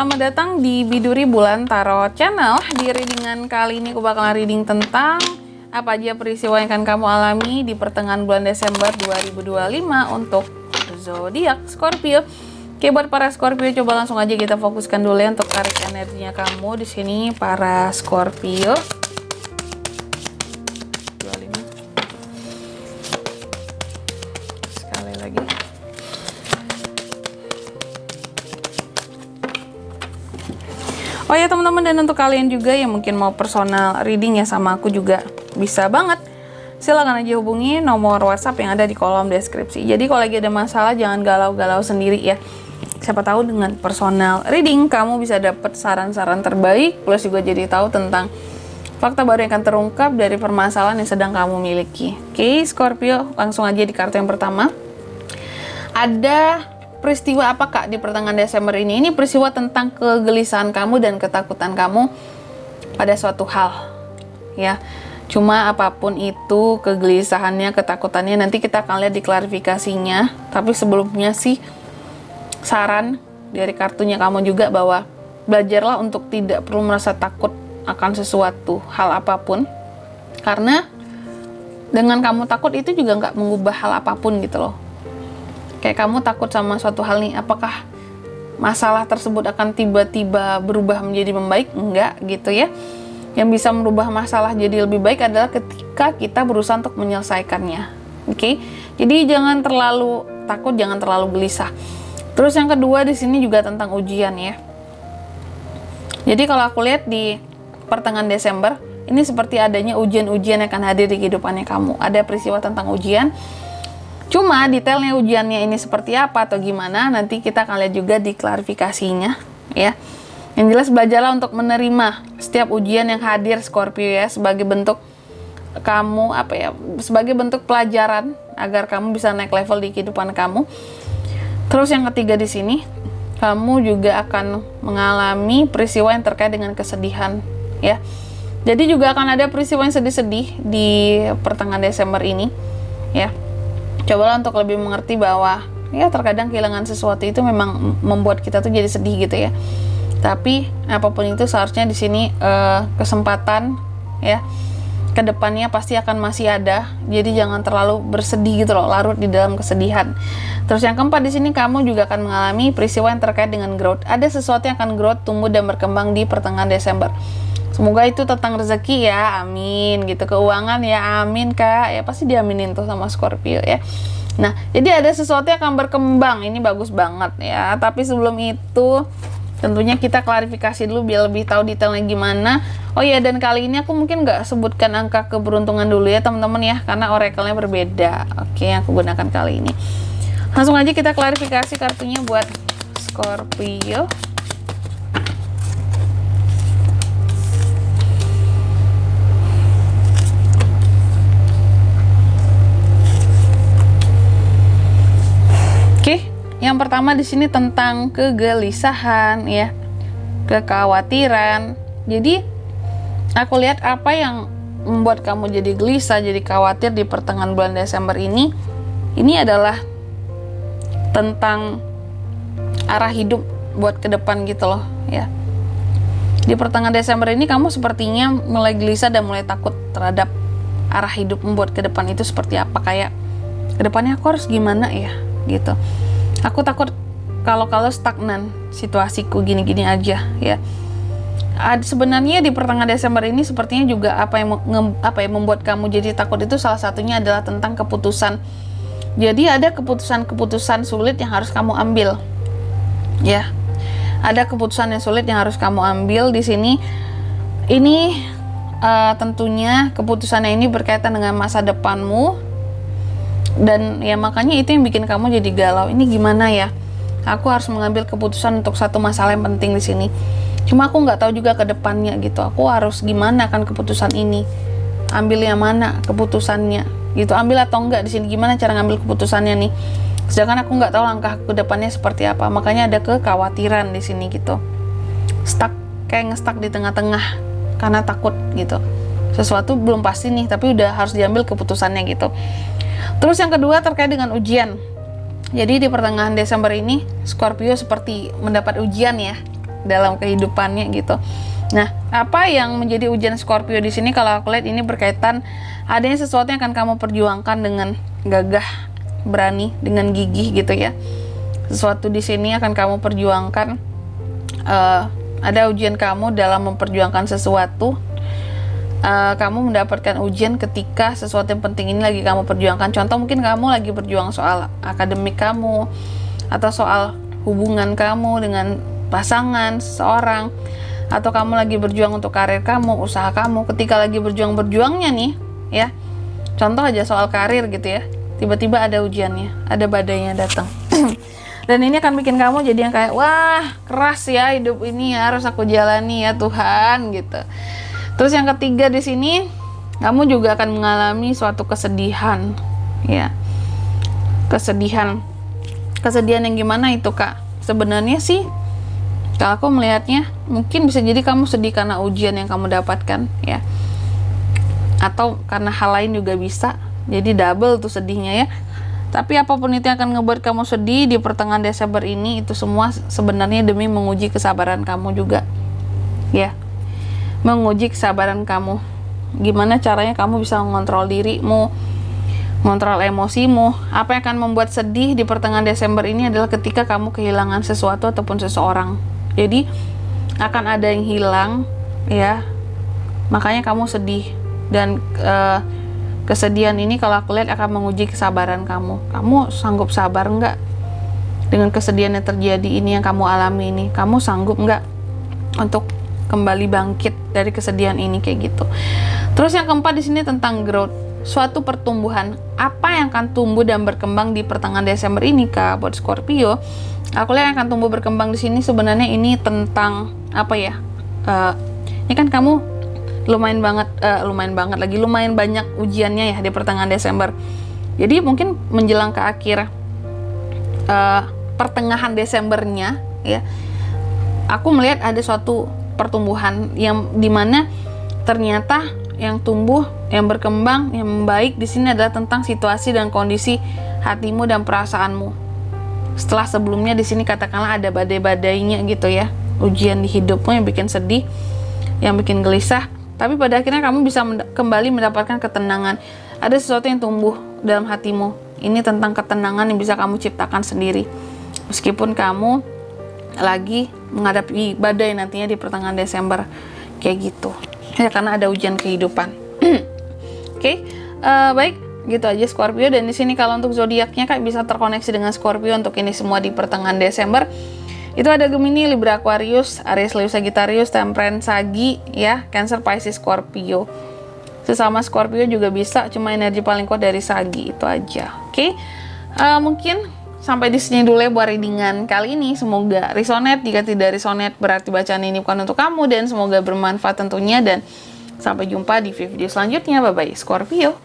selamat datang di Biduri Bulan Tarot Channel. Di readingan kali ini aku bakalan reading tentang apa aja peristiwa yang akan kamu alami di pertengahan bulan Desember 2025 untuk zodiak Scorpio. Oke, buat para Scorpio coba langsung aja kita fokuskan dulu ya untuk tarik energinya kamu di sini para Scorpio. Sekali lagi. Oh ya teman-teman, dan untuk kalian juga yang mungkin mau personal reading ya sama aku juga bisa banget. Silahkan aja hubungi nomor WhatsApp yang ada di kolom deskripsi. Jadi kalau lagi ada masalah jangan galau-galau sendiri ya. Siapa tahu dengan personal reading kamu bisa dapat saran-saran terbaik, plus juga jadi tahu tentang fakta baru yang akan terungkap dari permasalahan yang sedang kamu miliki. Oke, Scorpio, langsung aja di kartu yang pertama. Ada peristiwa apa Kak di pertengahan Desember ini? Ini peristiwa tentang kegelisahan kamu dan ketakutan kamu pada suatu hal ya. Cuma apapun itu kegelisahannya, ketakutannya, nanti kita akan lihat di klarifikasinya. Tapi sebelumnya sih saran dari kartunya kamu juga bahwa belajarlah untuk tidak perlu merasa takut akan sesuatu hal apapun, karena dengan kamu takut itu juga nggak mengubah hal apapun gitu loh. Kayak kamu takut sama suatu hal nih, apakah masalah tersebut akan tiba-tiba berubah menjadi membaik? Enggak gitu ya. Yang bisa merubah masalah jadi lebih baik adalah ketika kita berusaha untuk menyelesaikannya. Oke? Jadi jangan terlalu takut, jangan terlalu gelisah. Terus yang kedua di sini juga tentang ujian ya. Jadi kalau aku lihat di pertengahan Desember, ini seperti adanya ujian-ujian yang akan hadir di kehidupannya kamu. Ada peristiwa tentang ujian. Cuma detailnya ujiannya ini seperti apa atau gimana, nanti kita akan lihat juga di klarifikasinya ya. Yang jelas belajarlah untuk menerima setiap ujian yang hadir Scorpio ya, sebagai bentuk kamu sebagai bentuk pelajaran agar kamu bisa naik level di kehidupan kamu. Terus yang ketiga di sini, kamu juga akan mengalami peristiwa yang terkait dengan kesedihan ya. Jadi juga akan ada peristiwa yang sedih-sedih di pertengahan Desember ini ya. Cobalah untuk lebih mengerti bahwa ya terkadang kehilangan sesuatu itu memang membuat kita tuh jadi sedih gitu ya. Tapi apapun itu seharusnya di sini kesempatan ya kedepannya pasti akan masih ada. Jadi jangan terlalu bersedih gitu loh, larut di dalam kesedihan. Terus yang keempat di sini kamu juga akan mengalami peristiwa yang terkait dengan growth. Ada sesuatu yang akan growth, tumbuh dan berkembang di pertengahan Desember. Semoga itu tentang rezeki ya, amin gitu. Keuangan ya, amin Kak. Ya pasti diaminin tuh sama Scorpio ya. Nah, jadi ada sesuatu yang akan berkembang. Ini bagus banget ya. Tapi sebelum itu tentunya kita klarifikasi dulu biar lebih tahu detailnya gimana. Oh ya, dan kali ini aku mungkin nggak sebutkan angka keberuntungan dulu ya teman-teman ya, karena oracle-nya berbeda. Oke, yang aku gunakan kali ini. Langsung aja kita klarifikasi kartunya buat Scorpio. Yang pertama di sini tentang kegelisahan ya, kekhawatiran. Jadi aku lihat apa yang membuat kamu jadi gelisah, jadi khawatir di pertengahan bulan Desember ini adalah tentang arah hidup buat ke depan gitu loh ya. Di pertengahan Desember ini kamu sepertinya mulai gelisah dan mulai takut terhadap arah hidup membuat ke depan itu seperti apa, kayak ke depannya aku harus gimana ya gitu. Aku takut kalau stagnan situasiku gini-gini aja ya. Sebenarnya di pertengahan Desember ini sepertinya juga apa yang membuat kamu jadi takut itu salah satunya adalah tentang keputusan. Jadi ada keputusan sulit yang harus kamu ambil ya. Ada keputusan yang sulit yang harus kamu ambil di sini. Ini tentunya keputusannya ini berkaitan dengan masa depanmu. Dan ya makanya itu yang bikin kamu jadi galau. Ini gimana ya? Aku harus mengambil keputusan untuk satu masalah yang penting di sini. Cuma aku nggak tahu juga ke depannya gitu. Aku harus gimana kan keputusan ini? Ambil yang mana keputusannya? Gitu. Ambil atau enggak di sini? Gimana cara ngambil keputusannya nih? Sedangkan aku nggak tahu langkah ke depannya seperti apa. Makanya ada kekhawatiran di sini gitu. Stuck, kayak nge-stuck di tengah-tengah karena takut gitu. Sesuatu belum pasti nih, tapi udah harus diambil keputusannya gitu. Terus yang kedua terkait dengan ujian. Jadi di pertengahan Desember ini Scorpio seperti mendapat ujian ya. dalam kehidupannya gitu. Nah, apa yang menjadi ujian Scorpio di sini kalau aku lihat ini berkaitan adanya sesuatu yang akan kamu perjuangkan dengan gagah, berani, dengan gigih gitu ya. Sesuatu di sini akan kamu perjuangkan. Ada ujian kamu dalam memperjuangkan sesuatu. Kamu mendapatkan ujian ketika sesuatu yang penting ini lagi kamu perjuangkan. Contoh mungkin kamu lagi berjuang soal akademik kamu, atau soal hubungan kamu dengan pasangan seseorang, atau kamu lagi berjuang untuk karir kamu, usaha kamu. Ketika lagi berjuangnya nih ya, contoh aja soal karir gitu ya, tiba-tiba ada ujiannya, ada badainya datang. Dan ini akan bikin kamu jadi yang kayak, wah keras ya hidup ini ya, harus aku jalani ya Tuhan gitu. Terus yang ketiga di sini, kamu juga akan mengalami suatu kesedihan, ya. Kesedihan yang gimana itu Kak? Sebenarnya sih, kalau aku melihatnya, mungkin bisa jadi kamu sedih karena ujian yang kamu dapatkan, ya. Atau karena hal lain juga bisa, jadi double tuh sedihnya ya. Tapi apapun itu yang akan ngebuat kamu sedih di pertengahan Desember ini, itu semua sebenarnya demi menguji kesabaran kamu juga, ya. Menguji kesabaran kamu. Gimana caranya kamu bisa mengontrol dirimu, mengontrol emosimu. Apa yang akan membuat sedih di pertengahan Desember ini adalah ketika kamu kehilangan sesuatu ataupun seseorang. Jadi akan ada yang hilang, ya. Makanya kamu sedih. Dan kesedihan ini kalau aku lihat akan menguji kesabaran kamu. Kamu sanggup sabar nggak dengan kesedihan yang terjadi ini yang kamu alami ini? Kamu sanggup nggak untuk kembali bangkit dari kesedihan ini kayak gitu. Terus yang keempat di sini tentang growth, suatu pertumbuhan. Apa yang akan tumbuh dan berkembang di pertengahan Desember ini Kak buat Scorpio? Aku lihat yang akan tumbuh berkembang di sini sebenarnya ini tentang apa ya? Ini kan kamu lumayan banyak ujiannya ya di pertengahan Desember. Jadi mungkin menjelang ke akhir pertengahan Desembernya ya, aku melihat ada suatu pertumbuhan yang dimana ternyata yang tumbuh, yang berkembang, yang membaik di sini adalah tentang situasi dan kondisi hatimu dan perasaanmu. Setelah sebelumnya di sini katakanlah ada badai-badainya gitu ya, ujian di hidupmu yang bikin sedih, yang bikin gelisah, tapi pada akhirnya kamu bisa kembali mendapatkan ketenangan. Ada sesuatu yang tumbuh dalam hatimu. Ini tentang ketenangan yang bisa kamu ciptakan sendiri. Meskipun kamu lagi menghadapi badai nantinya di pertengahan Desember kayak gitu ya, karena ada ujian kehidupan. Oke, baik gitu aja Scorpio. Dan di sini kalau untuk zodiaknya Kak bisa terkoneksi dengan Scorpio untuk ini semua di pertengahan Desember. Itu ada Gemini, Libra, Aquarius, Aries, Leo, Sagittarius, Temperance, Sagi ya, Cancer, Pisces, Scorpio. Sesama Scorpio juga bisa, cuma energi paling kuat dari Sagi itu aja. Oke, mungkin sampai di sini dulu ya buat readingan kali ini. Semoga resonate. Jika tidak resonate berarti bacaan ini bukan untuk kamu, dan semoga bermanfaat tentunya. Dan sampai jumpa di video selanjutnya. Bye bye Scorpio.